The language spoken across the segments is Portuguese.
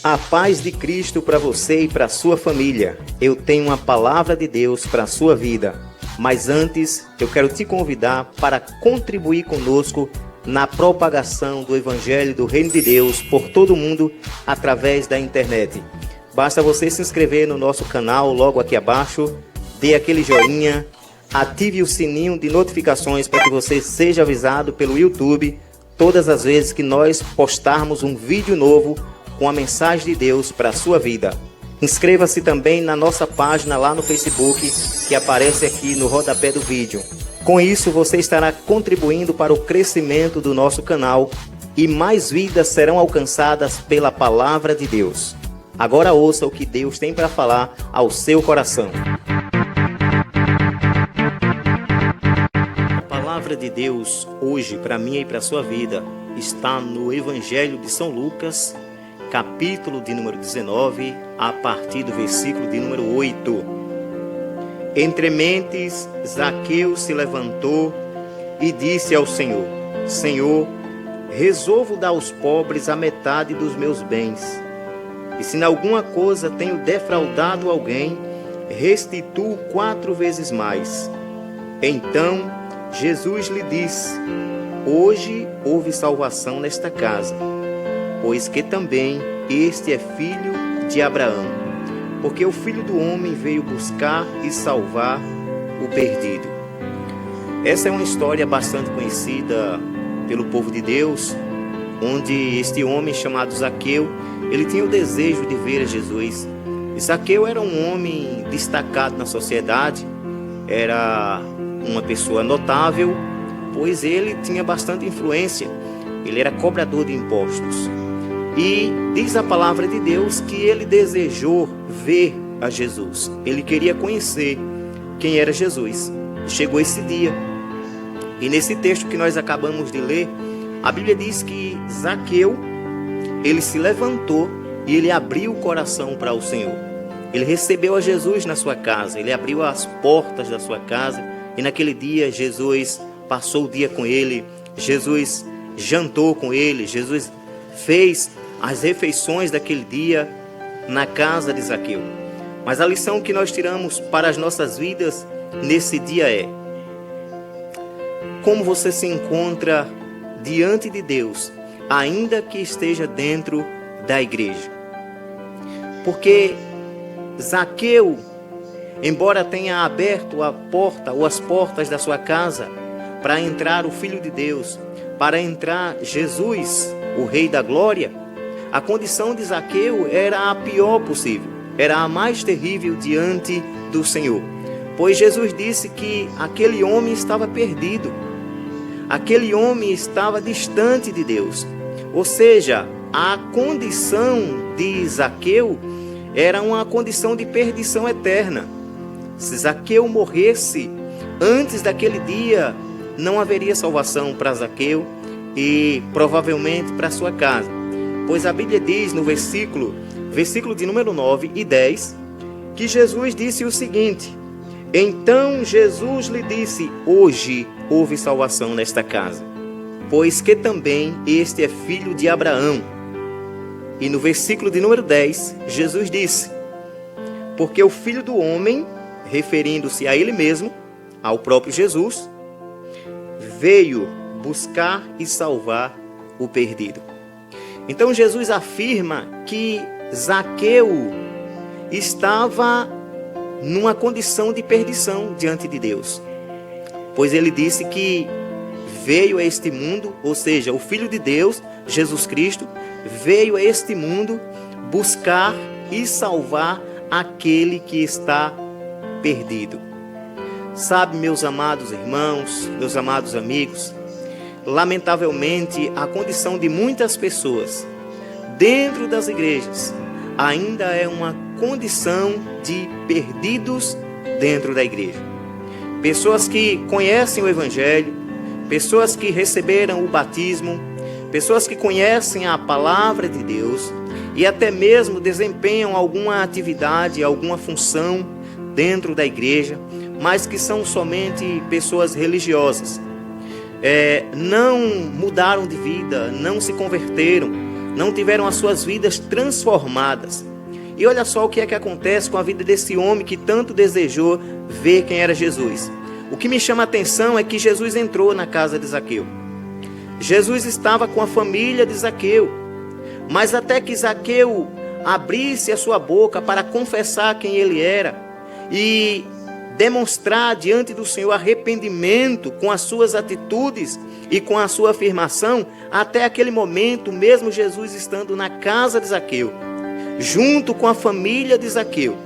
A paz de Cristo para você e para a sua família. Eu tenho uma palavra de Deus para a sua vida. Mas antes, eu quero te convidar para contribuir conosco na propagação do Evangelho do Reino de Deus por todo o mundo através da internet. Basta você se inscrever no nosso canal logo aqui abaixo, dê aquele joinha, ative o sininho de notificações para que você seja avisado pelo YouTube todas as vezes que nós postarmos um vídeo novo com a mensagem de Deus para a sua vida. Inscreva-se também na nossa página lá no Facebook, que aparece aqui no rodapé do vídeo. Com isso, você estará contribuindo para o crescimento do nosso canal e mais vidas serão alcançadas pela palavra de Deus. Agora ouça o que Deus tem para falar ao seu coração. A palavra de Deus hoje para mim e para a sua vida está no Evangelho de São Lucas, capítulo de número 19, a partir do versículo de número 8. Entre mentes, Zaqueu se levantou e disse ao Senhor: Senhor, resolvo dar aos pobres a metade dos meus bens. E se em alguma coisa tenho defraudado alguém, restituo 4 vezes mais. Então Jesus lhe disse: Hoje houve salvação nesta casa, pois que também este é filho de Abraão, porque o Filho do Homem veio buscar e salvar o perdido. Essa é uma história bastante conhecida pelo povo de Deus, onde este homem chamado Zaqueu, ele tinha o desejo de ver a Jesus. E Zaqueu era um homem destacado na sociedade, era uma pessoa notável, pois ele tinha bastante influência, ele era cobrador de impostos. E diz a palavra de Deus que ele desejou ver a Jesus, ele queria conhecer quem era Jesus. Chegou esse dia, e nesse texto que nós acabamos de ler, a Bíblia diz que Zaqueu, ele se levantou e ele abriu o coração para o Senhor. Ele recebeu a Jesus na sua casa, ele abriu as portas da sua casa, e naquele dia Jesus passou o dia com ele, Jesus jantou com ele, Jesus fez as refeições daquele dia na casa de Zaqueu. Mas a lição que nós tiramos para as nossas vidas nesse dia é: como você se encontra diante de Deus, ainda que esteja dentro da igreja. Porque Zaqueu, embora tenha aberto a porta ou as portas da sua casa para entrar o Filho de Deus, para entrar Jesus, o Rei da Glória, a condição de Zaqueu era a pior possível, era a mais terrível diante do Senhor. Pois Jesus disse que aquele homem estava perdido, aquele homem estava distante de Deus. Ou seja, a condição de Zaqueu era uma condição de perdição eterna. Se Zaqueu morresse antes daquele dia, não haveria salvação para Zaqueu e provavelmente para sua casa. Pois a Bíblia diz no versículo de número 9 e 10, que Jesus disse o seguinte: Então Jesus lhe disse: Hoje houve salvação nesta casa, pois que também este é filho de Abraão. E no versículo de número 10, Jesus disse: Porque o Filho do Homem, referindo-se a ele mesmo, ao próprio Jesus, veio buscar e salvar o perdido. Então Jesus afirma que Zaqueu estava numa condição de perdição diante de Deus, pois ele disse que veio a este mundo, ou seja, o Filho de Deus, Jesus Cristo, veio a este mundo buscar e salvar aquele que está perdido. Sabe, meus amados irmãos, meus amados amigos, lamentavelmente a condição de muitas pessoas dentro das igrejas ainda é uma condição de perdidos dentro da igreja. Pessoas que conhecem o Evangelho, pessoas que receberam o batismo, pessoas que conhecem a palavra de Deus e até mesmo desempenham alguma atividade, alguma função dentro da igreja, mas que são somente pessoas religiosas. Não mudaram de vida, não se converteram, não tiveram as suas vidas transformadas. E olha só o que é que acontece com a vida desse homem que tanto desejou ver quem era Jesus. O que me chama a atenção é que Jesus entrou na casa de Zaqueu. Jesus estava com a família de Zaqueu, mas até que Zaqueu abrisse a sua boca para confessar quem ele era e demonstrar diante do Senhor arrependimento com as suas atitudes e com a sua afirmação, até aquele momento, mesmo Jesus estando na casa de Zaqueu, junto com a família de Zaqueu,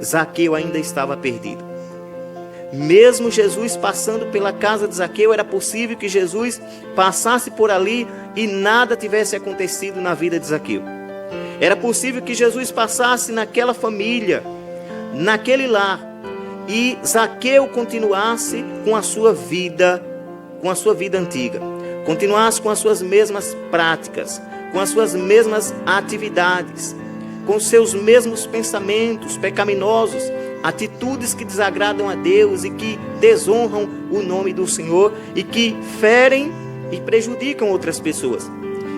Zaqueu ainda estava perdido. Mesmo Jesus passando pela casa de Zaqueu, era possível que Jesus passasse por ali e nada tivesse acontecido na vida de Zaqueu. Era possível que Jesus passasse naquela família, naquele lar, e Zaqueu continuasse com a sua vida antiga, continuasse com as suas mesmas práticas, com as suas mesmas atividades, com os seus mesmos pensamentos pecaminosos, atitudes que desagradam a Deus e que desonram o nome do Senhor e que ferem e prejudicam outras pessoas.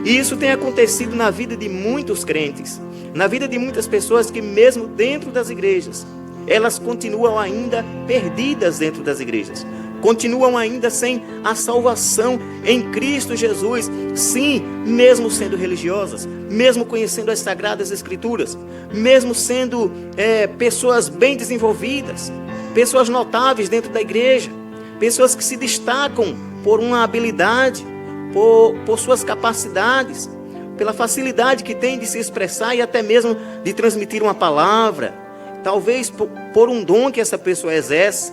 E isso tem acontecido na vida de muitos crentes, na vida de muitas pessoas que mesmo dentro das igrejas, elas continuam ainda perdidas dentro das igrejas, continuam ainda sem a salvação em Cristo Jesus. Sim, mesmo sendo religiosas, mesmo conhecendo as Sagradas Escrituras, mesmo sendo pessoas bem desenvolvidas, pessoas notáveis dentro da igreja, pessoas que se destacam por uma habilidade, por suas capacidades, pela facilidade que tem de se expressar e até mesmo de transmitir uma palavra, talvez por um dom que essa pessoa exerce.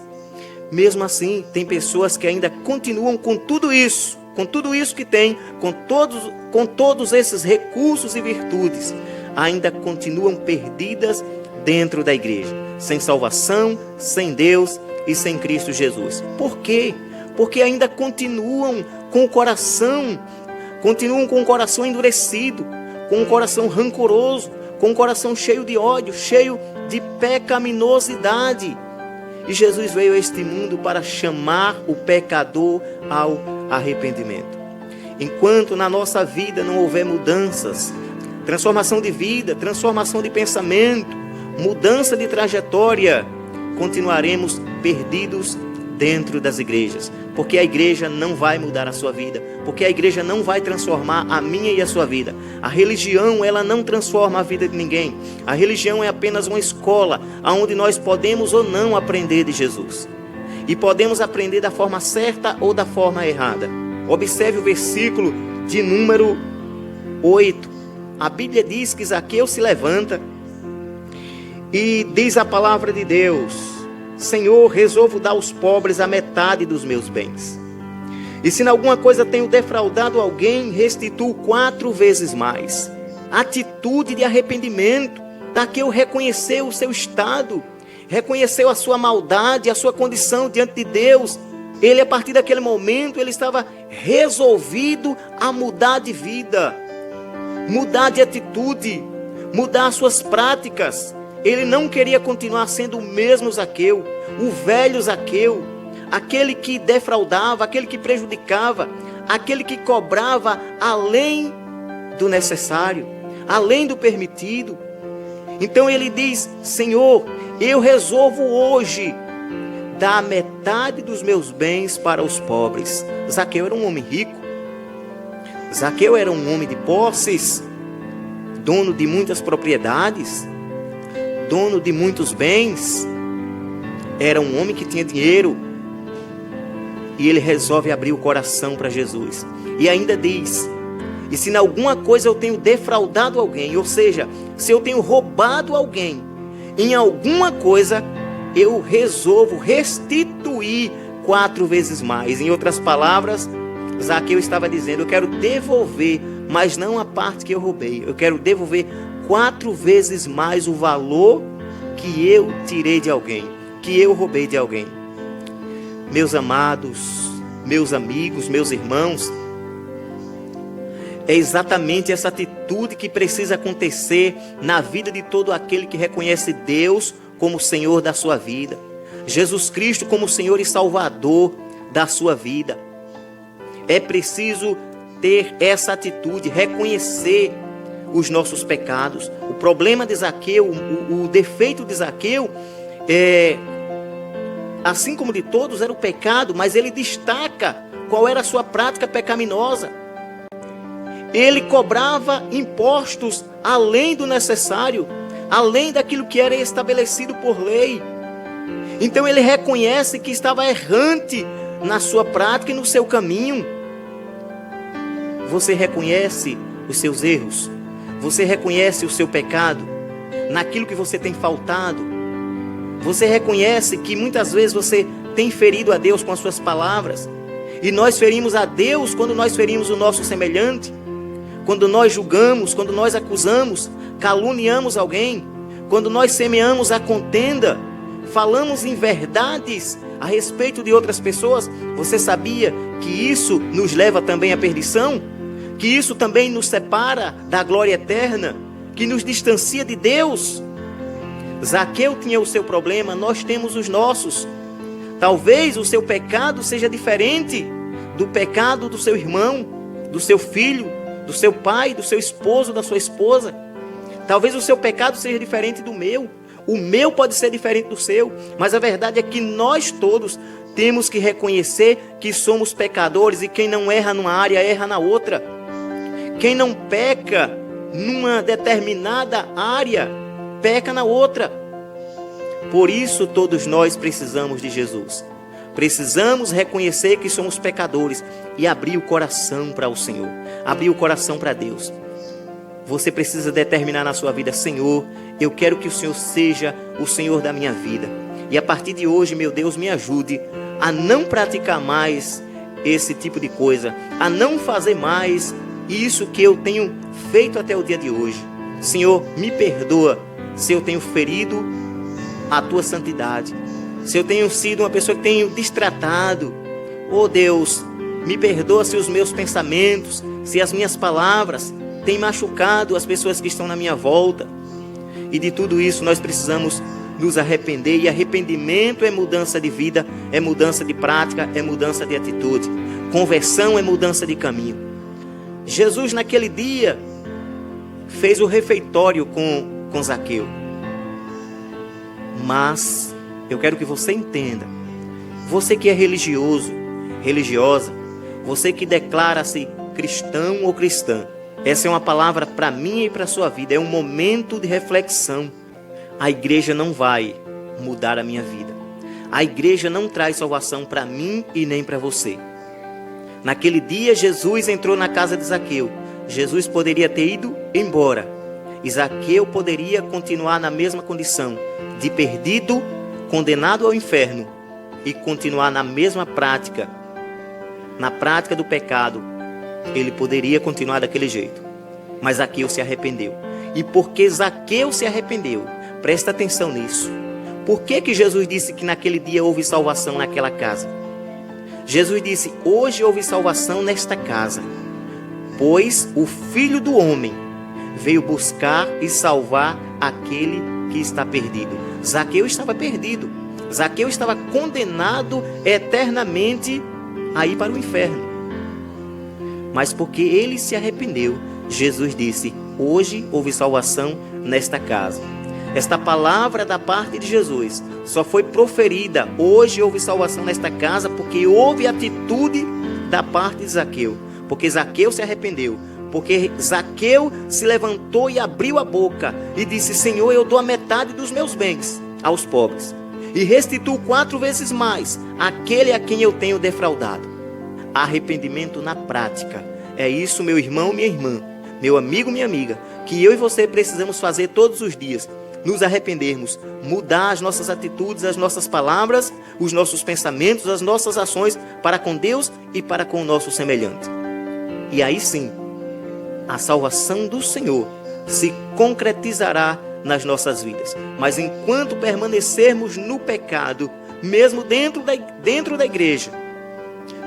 Mesmo assim, tem pessoas que ainda continuam com tudo isso que tem, com todos esses recursos e virtudes, ainda continuam perdidas dentro da igreja, sem salvação, sem Deus e sem Cristo Jesus. Por quê? Porque ainda continuam com o coração endurecido, com o coração rancoroso, com o coração cheio de ódio, cheio de pecaminosidade. E Jesus veio a este mundo para chamar o pecador ao arrependimento. Enquanto na nossa vida não houver mudanças, transformação de vida, transformação de pensamento, mudança de trajetória, continuaremos perdidos dentro das igrejas, porque a igreja não vai mudar a sua vida, porque a igreja não vai transformar a minha e a sua vida. A religião, ela não transforma a vida de ninguém. A religião é apenas uma escola onde nós podemos ou não aprender de Jesus, e podemos aprender da forma certa ou da forma errada. Observe o versículo de número 8. A Bíblia diz que Zaqueu se levanta e diz a palavra de Deus: Senhor, resolvo dar aos pobres a metade dos meus bens. E se em alguma coisa tenho defraudado alguém, restituo 4 vezes mais. Atitude de arrependimento. Zaqueu reconheceu o seu estado, reconheceu a sua maldade, a sua condição diante de Deus. Ele, a partir daquele momento, ele estava resolvido a mudar de vida, mudar de atitude, mudar as suas práticas. Ele não queria continuar sendo o mesmo Zaqueu, o velho Zaqueu, aquele que defraudava, aquele que prejudicava, aquele que cobrava além do necessário, além do permitido. Então ele diz: Senhor, eu resolvo hoje dar metade dos meus bens para os pobres. Zaqueu era um homem rico, Zaqueu era um homem de posses, dono de muitas propriedades, dono de muitos bens. Era um homem que tinha dinheiro. E ele resolve abrir o coração para Jesus. E ainda diz: e se em alguma coisa eu tenho defraudado alguém, ou seja, se eu tenho roubado alguém, em alguma coisa eu resolvo restituir 4 vezes mais. Em outras palavras, Zaqueu estava dizendo: eu quero devolver, mas não a parte que eu roubei. Eu quero devolver 4 vezes mais o valor que eu tirei de alguém, que eu roubei de alguém. Meus amados, meus amigos, meus irmãos, é exatamente essa atitude que precisa acontecer na vida de todo aquele que reconhece Deus como Senhor da sua vida, Jesus Cristo como Senhor e Salvador da sua vida. É preciso ter essa atitude, reconhecer os nossos pecados. O problema de Zaqueu, o defeito de Zaqueu, assim como de todos, era o pecado, mas ele destaca qual era a sua prática pecaminosa. Ele cobrava impostos além do necessário, além daquilo que era estabelecido por lei. Então ele reconhece que estava errante na sua prática e no seu caminho. Você reconhece os seus erros? Você reconhece o seu pecado? Naquilo que você tem faltado? Você reconhece que muitas vezes você tem ferido a Deus com as suas palavras? E nós ferimos a Deus quando nós ferimos o nosso semelhante? Quando nós julgamos, quando nós acusamos, caluniamos alguém? Quando nós semeamos a contenda, falamos inverdades a respeito de outras pessoas? Você sabia que isso nos leva também à perdição? Que isso também nos separa da glória eterna? Que nos distancia de Deus? Zaqueu tinha o seu problema, nós temos os nossos. Talvez o seu pecado seja diferente do pecado do seu irmão, do seu filho, do seu pai, do seu esposo, da sua esposa. Talvez o seu pecado seja diferente do meu. O meu pode ser diferente do seu. Mas a verdade é que nós todos temos que reconhecer que somos pecadores. E quem não erra numa área, erra na outra. Quem não peca numa determinada área, peca na outra. Por isso todos nós precisamos de Jesus. Precisamos reconhecer que somos pecadores e abrir o coração para o Senhor. Abrir o coração para Deus. Você precisa determinar na sua vida: Senhor, eu quero que o Senhor seja o Senhor da minha vida. E a partir de hoje, meu Deus, me ajude a não praticar mais esse tipo de coisa, a não fazer mais isso que eu tenho feito até o dia de hoje. Senhor, me perdoa se eu tenho ferido a tua santidade, se eu tenho sido uma pessoa que tenho destratado. Oh Deus, me perdoa se os meus pensamentos, se as minhas palavras têm machucado as pessoas que estão na minha volta. E de tudo isso nós precisamos nos arrepender. E arrependimento é mudança de vida, é mudança de prática, é mudança de atitude. Conversão é mudança de caminho. Jesus naquele dia fez o refeitório com Zaqueu. Mas eu quero que você entenda, você que é religioso, religiosa, você que declara-se cristão ou cristã, essa é uma palavra para mim e para a sua vida, é um momento de reflexão. A igreja não vai mudar a minha vida. A igreja não traz salvação para mim e nem para você. Naquele dia Jesus entrou na casa de Zaqueu. Jesus poderia ter ido embora. E Zaqueu poderia continuar na mesma condição de perdido, condenado ao inferno, e continuar na mesma prática, na prática do pecado. Ele poderia continuar daquele jeito. Mas Zaqueu se arrependeu. E porque Zaqueu se arrependeu, presta atenção nisso. Por que Jesus disse que naquele dia houve salvação naquela casa? Jesus disse: hoje houve salvação nesta casa, pois o Filho do Homem veio buscar e salvar aquele que está perdido. Zaqueu estava perdido. Zaqueu estava condenado eternamente a ir para o inferno. Mas porque ele se arrependeu, Jesus disse: hoje houve salvação nesta casa. Esta palavra da parte de Jesus só foi proferida: hoje houve salvação nesta casa, porque houve atitude da parte de Zaqueu. Porque Zaqueu se arrependeu. Porque Zaqueu se levantou e abriu a boca e disse: Senhor, eu dou a metade dos meus bens aos pobres e restituo 4 vezes mais aquele a quem eu tenho defraudado. Arrependimento na prática. É isso, meu irmão, minha irmã, meu amigo, minha amiga, que eu e você precisamos fazer todos os dias. Nos arrependermos, mudar as nossas atitudes, as nossas palavras, os nossos pensamentos, as nossas ações para com Deus e para com o nosso semelhante. E aí sim, a salvação do Senhor se concretizará nas nossas vidas. Mas enquanto permanecermos no pecado, mesmo dentro da igreja,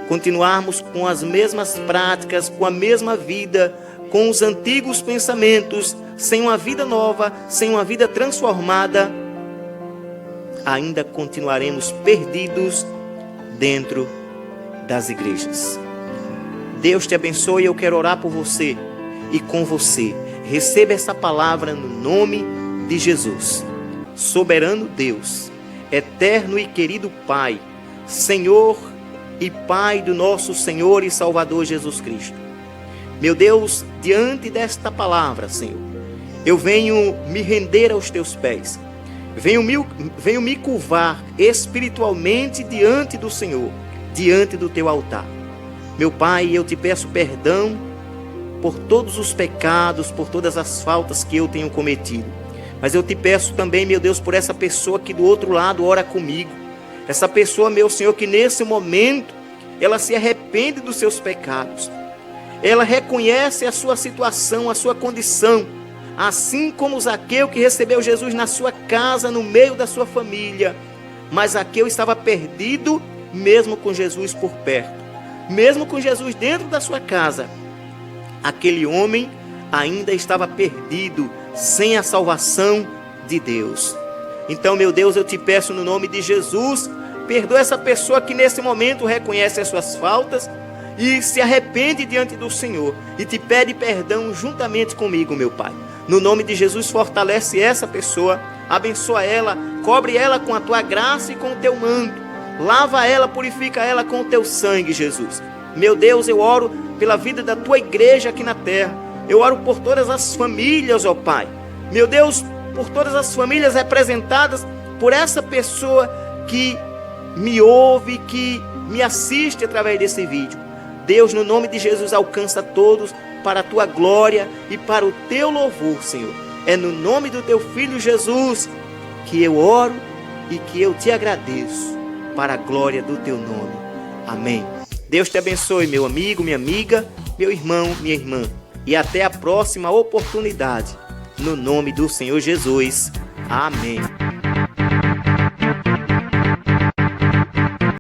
continuarmos com as mesmas práticas, com a mesma vida, com os antigos pensamentos, sem uma vida nova, sem uma vida transformada, ainda continuaremos perdidos dentro das igrejas. Deus te abençoe. Eu quero orar por você e com você. Receba essa palavra no nome de Jesus. Soberano Deus, eterno e querido Pai, Senhor e Pai do nosso Senhor e Salvador Jesus Cristo. Meu Deus, diante desta palavra, Senhor, eu venho me render aos teus pés. Venho me curvar espiritualmente diante do Senhor, diante do teu altar. Meu Pai, eu te peço perdão por todos os pecados, por todas as faltas que eu tenho cometido. Mas eu te peço também, meu Deus, por essa pessoa que do outro lado ora comigo. Essa pessoa, meu Senhor, que nesse momento ela se arrepende dos seus pecados. Ela reconhece a sua situação, a sua condição. Assim como Zaqueu, que recebeu Jesus na sua casa, no meio da sua família. Mas Zaqueu estava perdido, mesmo com Jesus por perto. Mesmo com Jesus dentro da sua casa, aquele homem ainda estava perdido, sem a salvação de Deus. Então, meu Deus, eu te peço no nome de Jesus, perdoa essa pessoa que nesse momento reconhece as suas faltas e se arrepende diante do Senhor e te pede perdão juntamente comigo, meu Pai. No nome de Jesus, fortalece essa pessoa, abençoa ela, cobre ela com a tua graça e com o teu manto, lava ela, purifica ela com o teu sangue, Jesus. Meu Deus, eu oro pela vida da tua igreja aqui na terra. Eu oro por todas as famílias, ó Pai. Meu Deus, por todas as famílias representadas por essa pessoa que me ouve, que me assiste através desse vídeo. Deus, no nome de Jesus, alcança todos para a tua glória e para o teu louvor, Senhor. É no nome do teu Filho Jesus que eu oro e que eu te agradeço para a glória do teu nome. Amém. Deus te abençoe, meu amigo, minha amiga, meu irmão, minha irmã. E até a próxima oportunidade. No nome do Senhor Jesus. Amém.